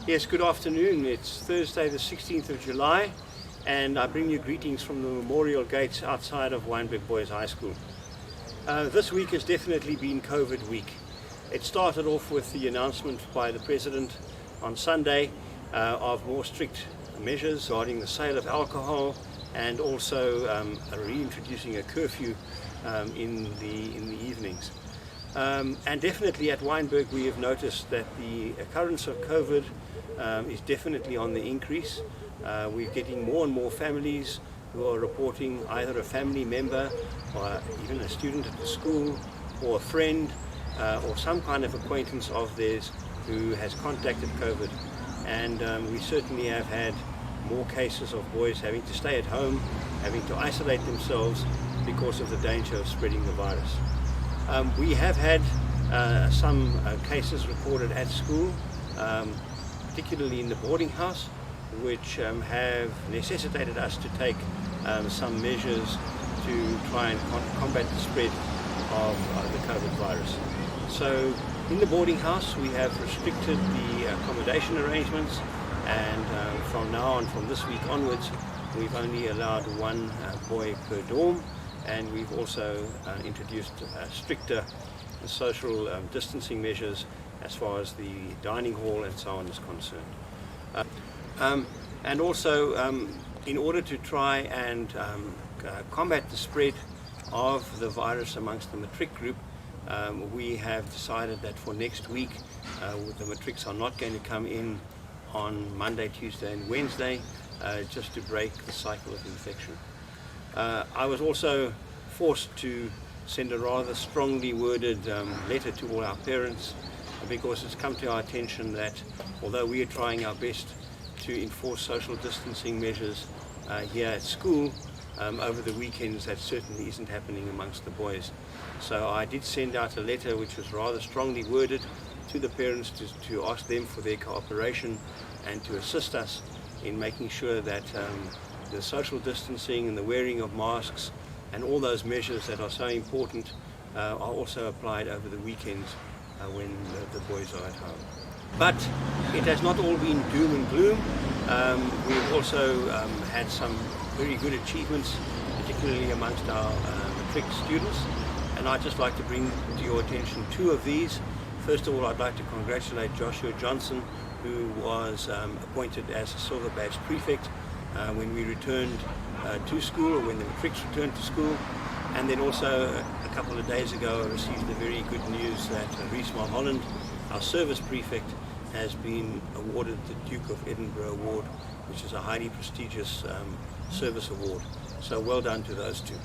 Yes, good afternoon. It's Thursday the 16th of July and I bring you greetings from the memorial gates outside of Wynberg Boys High School. This week has definitely been COVID week. It started off with the announcement by the President on Sunday of more strict measures regarding the sale of alcohol and also reintroducing a curfew in the evenings. And definitely at Wynberg we have noticed that the occurrence of COVID is definitely on the increase. We're getting more and more families who are reporting either a family member or even a student at the school or a friend or some kind of acquaintance of theirs who has contacted COVID. And we certainly have had more cases of boys having to stay at home, having to isolate themselves because of the danger of spreading the virus. We have had some cases recorded at school, particularly in the boarding house, which have necessitated us to take some measures to try and combat the spread of the COVID virus. So in the boarding house we have restricted the accommodation arrangements, and from now on, from this week onwards, we've only allowed one boy per dorm, and we've also introduced stricter social distancing measures as far as the dining hall and so on is concerned. And also in order to try and combat the spread of the virus amongst the matric group, we have decided that for next week the matrics are not going to come in on Monday, Tuesday and Wednesday, just to break the cycle of infection. I was also forced to send a rather strongly worded letter to all our parents, because it's come to our attention that although we are trying our best to enforce social distancing measures here at school, over the weekends that certainly isn't happening amongst the boys. So I did send out a letter which was rather strongly worded to the parents to ask them for their cooperation and to assist us in making sure that the social distancing and the wearing of masks and all those measures that are so important are also applied over the weekends when the boys are at home. But it has not all been doom and gloom. We've also had some very good achievements, particularly amongst our matric students, and I'd just like to bring to your attention two of these. First of all, I'd like to congratulate Joshua Johnson, who was appointed as a silver badge prefect when we returned to school, or when the matrics returned to school. And then also a couple of days ago I received the very good news that Reese Mulholland, our service prefect, has been awarded the Duke of Edinburgh Award, which is a highly prestigious service award. So well done to those two.